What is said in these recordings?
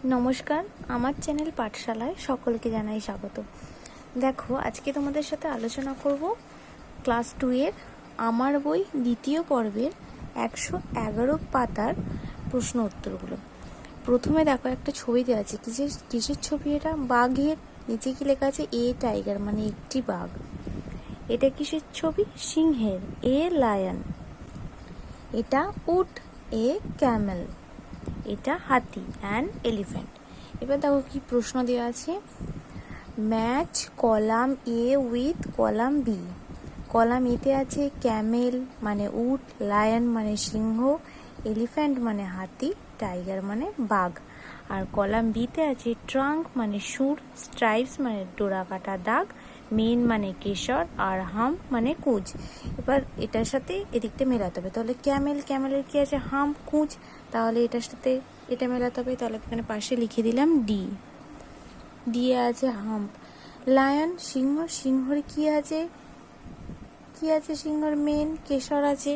নমস্কার, আমার চ্যানেল পাঠশালায় সকলকে জানাই স্বাগত। দেখো, আজকে তোমাদের সাথে আলোচনা করব ক্লাস 2 এর আমার বই দ্বিতীয় পর্বের 111 পাতার প্রশ্ন উত্তরগুলো। প্রথমে দেখো, একটা ছবি দেওয়া আছে। কিসের ছবি এটা? বাঘের। নিচে কি লেখা আছে? এ টাইগার, মানে একটি বাঘ। এটা কিসের ছবি? সিংহের। A lion. এটা উট। এ ক্যামেল। এটা হাতি, অ্যান এলিফ্যান্ট। এবার দেখো কি প্রশ্ন দেওয়া আছে। Match column A with column B. Column এতে আছে ক্যামেল মানে উট, লায়ন মানে সিংহ, এলিফ্যান্ট মানে হাতি, টাইগার মানে বাঘ। আর কলাম বিতে আছে ট্রাঙ্ক মানে সুর, স্ট্রাইপস মানে ডোরা কাটা দাগ, মেন মানে কেশর, আর হাম মানে কুঁজ। এবার এটার সাথে এদিকটা মেলাতে হবে। তাহলে ক্যামেলের কি আছে? হাম, কুঁজ। তাহলে এটার সাথে এটা মেলাতে হবে। তাহলে এখানে পাশে লিখে দিলাম ডি। দিয়ে আছে হাম্প। লায়ন সিংহর কি আছে? সিংহর মেন, কেশর আছে।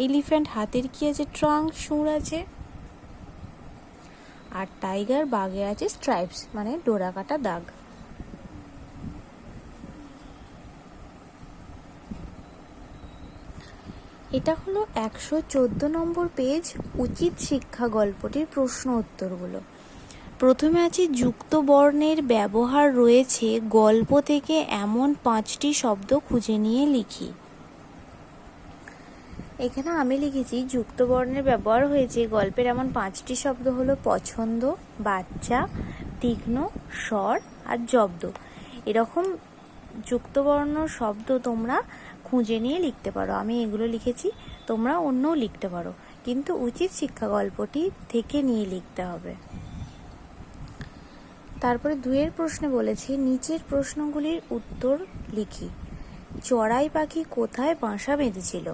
এলিফ্যান্ট হাতির কি আছে? ট্রাঙ্ক, সুর আছে। আর টাইগার বাঘে আছে স্ট্রাইপস মানে ডোরা কাটা দাগ। এটা হলো 114 নম্বর পেজ, উচিত শিক্ষা গল্পটির প্রশ্ন উত্তরগুলো। প্রথমে আছে যুক্ত বর্ণের ব্যবহার রয়েছে গল্প থেকে এমন 5টি শব্দ খুঁজে নিয়ে লিখি। এখানে আমি লিখেছি যুক্ত বর্ণের ব্যবহার হয়েছে গল্পের এমন 5টি শব্দ হলো পছন্দ, বাচ্চা, তীক্ষ্ণ, স্বর আর জব্দ। এরকম যুক্তবর্ণ শব্দ তোমরা খুঁজে নিয়ে লিখতে পারো। আমি এগুলো লিখেছি, তোমরা অন্যও লিখতে পারো, কিন্তু উচিত শিক্ষা গল্পটি থেকে নিয়ে লিখতে হবে। তারপরে 2 প্রশ্নে বলেছে নিচের প্রশ্নগুলির উত্তর লিখি। চড়াই পাখি কোথায় বাসা বেঁধেছিল?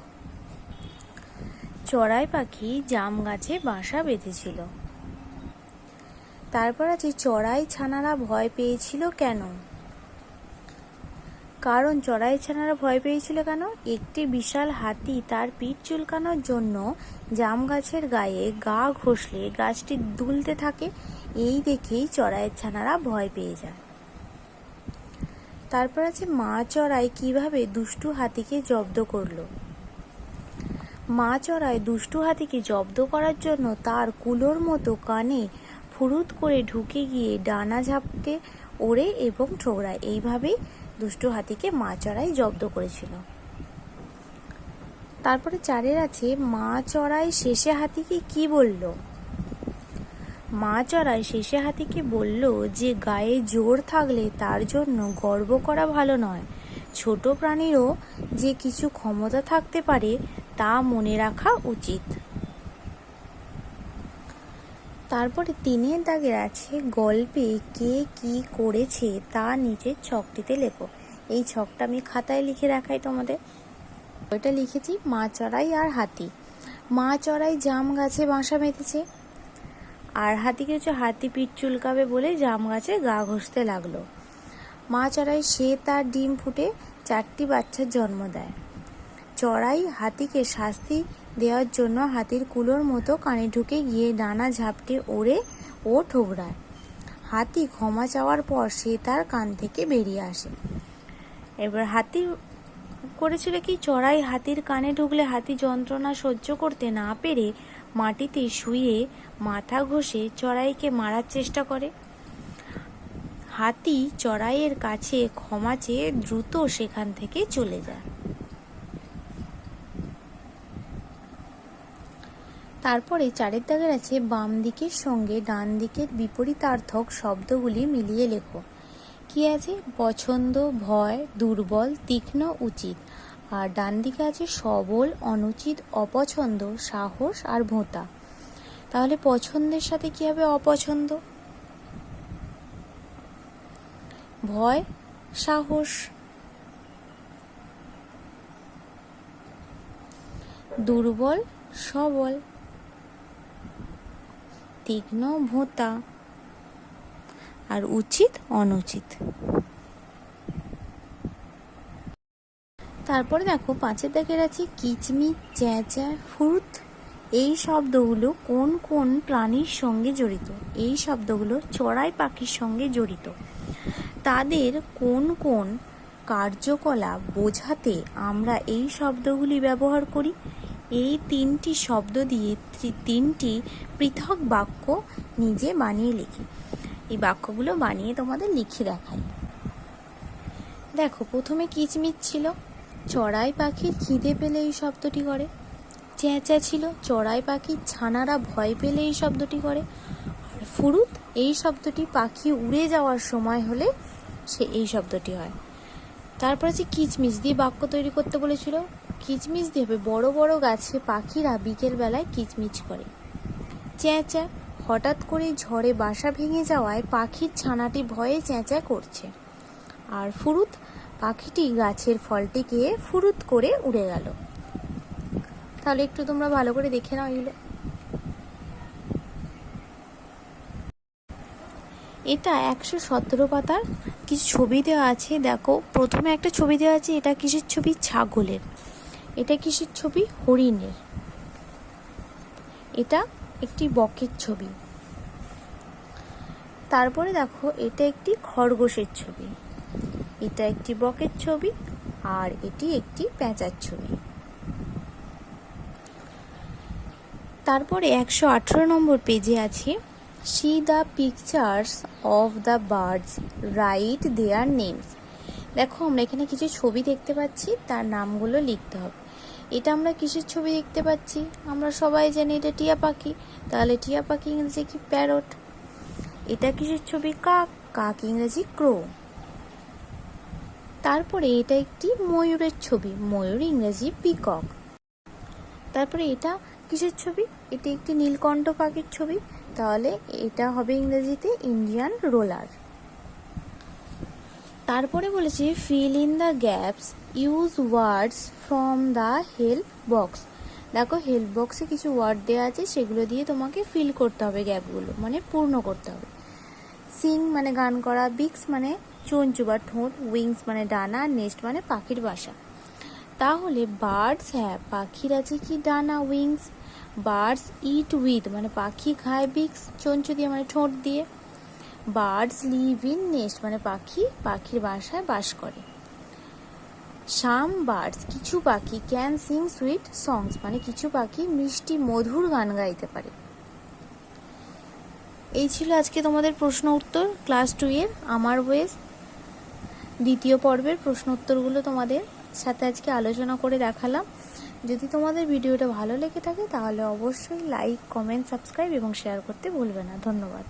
চড়াই পাখি জাম গাছে বাসা বেঁধেছিল। তারপর আছে চড়াই ছানারা ভয় পেয়েছিল কেন? কারণ চড়াই ছানারা ভয় পেয়েছিল কেন? একটি বিশাল হাতি তার পিঠ চুলকানোর জন্য জাম গাছের গায়ে গা ঘষলে গাছটি দুলতে থাকে। এই দেখেই চড়াইয়ের ছানারা ভয় পেয়ে যায়। তারপর আছে মা চড়াই কিভাবে দুষ্টু হাতিকে জব্দ করলো? মা চড়াই দুষ্টু হাতিকে জব্দ করার জন্য তার কুলোর মতো কানে ফুরুত করে ঢুকে গিয়ে ডানা ঝাপটে ওড়ে এবং ঠোকরায়। এইভাবেই দুষ্টু হাতিকে মা চড়াই জব্দ করেছিল। তারপরে 4 আছে মা চড়াই শেষে হাতিকে কি বলল? মা চড়াই শেষে হাতিকে বলল যে গায়ে জোর থাকলে তার জন্য গর্ব করা ভালো নয়। ছোট প্রাণীরও যে কিছু ক্ষমতা থাকতে পারে তা মনে রাখা উচিত। তারপরে 3 দাগের আছে গল্পে কে কি করেছে তা নিচের ছকটিতে লেখো। এই ছকটা আমি খাতায় লিখে রাখাই তোমাদের। ওইটা লিখেছি মা চড়াই আর হাতি। মা চড়াই জাম গাছে বাসা বেঁধেছে, আর হাতিকে হাতি পিঠ চুলকাবে বলে জাম গাছে গা ঘষতে লাগলো। মা চড়াই সে তার ডিম ফুটে 4টি বাচ্চার জন্ম দেয়। চড়াই হাতিকে শাস্তি দেওয়ার জন্য হাতির কুলোর মতো কানে ঢুকে গিয়ে ডানা ঝাপটে ওড়ে ও ঠোকরায়। হাতি ক্ষমা চাওয়ার পর সে তার কান থেকে বেরিয়ে আসে। এবার হাতি করেছিল কি? চড়াই হাতির কানে ঢুকলে হাতি যন্ত্রণা সহ্য করতে না পেরে মাটিতে শুয়ে মাথা ঘষে চড়াইকে মারার চেষ্টা করে। হাতি চড়াইয়ের কাছে ক্ষমা চেয়ে দ্রুত সেখান থেকে চলে যায়। তারপরে 4 দাগের আছে বাম দিকের সঙ্গে ডান দিকের বিপরীতার্থক শব্দগুলি মিলিয়ে লেখো। কি আছে? পছন্দ, ভয়, দুর্বল, তীক্ষ্ণ, উচিত। আর ডান দিকে আছে সবল, অনুচিত, অপছন্দ, সাহস আর ভোঁতা। তাহলে পছন্দের সাথে কি হবে? অপছন্দ। ভয়, সাহস। দুর্বল, সবল। তীক্ষ্ণ, ভোঁতা। আর উচিত, অনুচিত। তারপরে দেখো 5 দাগের আছে কিচমিচ, চ্যাঁচা, ফুরুত, এই শব্দগুলো কোন কোন প্রাণীর সঙ্গে জড়িত? এই শব্দগুলো চড়াই পাখির সঙ্গে জড়িত। তাদের কোন কোন কার্যকলাপ বোঝাতে আমরা এই শব্দগুলি ব্যবহার করি? এই তিনটি শব্দ দিয়ে তিনটি পৃথক বাক্য নিজে বানিয়ে লিখি। এই বাক্যগুলো বানিয়ে তোমাদের লিখে দেখাই। দেখো, প্রথমে কিচমিচ ছিল, চড়াই পাখির খিদে পেলে এই শব্দটি করে। চেঁচা ছিল, চড়াই পাখির ছানারা ভয় পেলে এই শব্দটি করে। আর ফুরুত, এই শব্দটি পাখি উড়ে যাওয়ার সময় হলে এই শব্দটি হয়। তারপর আছে কিচমিচ দিয়ে বাক্য তৈরি করতে বলেছিল। কিচমিচ দিয়ে হবে বড় বড় গাছে পাখিরা বিকেল বেলায় কিচমিচ করে। চেঁচা, হঠাৎ করে ঝড়ে বাসা ভেঙে যাওয়ায় পাখির ছানাটি ভয়ে চেঁচা করছে। আর ফুরুত, পাখিটি গাছের ফলটি খেয়ে ফুরুত করে উড়ে গেল। তাহলে একটু তোমরা ভালো করে দেখে নাও এগুলো। এটা 117 পাতার কিছু ছবি দেওয়া আছে। দেখো, প্রথমে একটা ছবি দেওয়া আছে, এটা কিসের ছবি? ছাগলের। এটা কিসের ছবি? হরিণের। এটা একটি বকের ছবি। তারপরে দেখো, এটা একটি খরগোশের ছবি, এটা একটি বকের ছবি, আর এটি একটি পেঁচার ছবি। তারপরে 118 নম্বর পেজে আছে See the pictures of the birds, write their names. দেখো, আমরা এখানে কিছু ছবি দেখতে পাচ্ছি, তার নামগুলো লিখতে হবে। এটা আমরা কিসের ছবি দেখতে পাচ্ছি? আমরা সবাই জানি এটা টিয়া পাখি, তাহলে টিয়া পাখি ইংরেজি কি? প্যারট। এটা কিসের ছবি? কাক, কাক ইংরেজি ক্রো। তারপরে এটা একটি ময়ূরের ছবি, ময়ূর ইংরেজি পিকক। তারপরে এটা কিসের ছবি? এটি একটি নীলকণ্ঠ পাখির ছবি, তাহলে এটা হবে ইংরেজিতে ইন্ডিয়ান রোলার। তারপরে বলেছে fill in the gaps, use words from the help box. দেখো, হেল্প বক্সে কিছু ওয়ার্ড দেওয়া আছে, সেগুলো দিয়ে তোমাকে ফিল করতে হবে, গ্যাপগুলো মানে পূর্ণ করতে হবে। সিং মানে গান করা, বিক্স মানে চঞ্চু বা ঠোঁট, উইংস মানে ডানা, নেস্ট মানে পাখির বাসা। তাহলে বার্ডস হ্যাভ, পাখির আছে কি? ডানা, উইংস। বার্ডস ইট উইথ মানে পাখি খায়, বিক্স চঞ্চু দিয়ে মানে ঠোঁট দিয়ে। বার্ডস লিভ ইন নেস্ট মানে পাখি পাখির বাসায় বাস করে। সাম বার্ডস কিছু পাখি ক্যান সিং সুইট সংস মানে কিছু পাখি মিষ্টি মধুর গান গাইতে পারে। এই ছিল আজকে তোমাদের প্রশ্ন উত্তর ক্লাস 2 এর আমার বইয়ের দ্বিতীয় পর্বের প্রশ্ন উত্তরগুলো তোমাদের সাথে আজকে আলোচনা করে দেখালাম। যদি তোমাদের ভিডিওটা ভালো লেগে থাকে তাহলে অবশ্যই লাইক, কমেন্ট, সাবস্ক্রাইব এবং শেয়ার করতে ভুলবে না। ধন্যবাদ।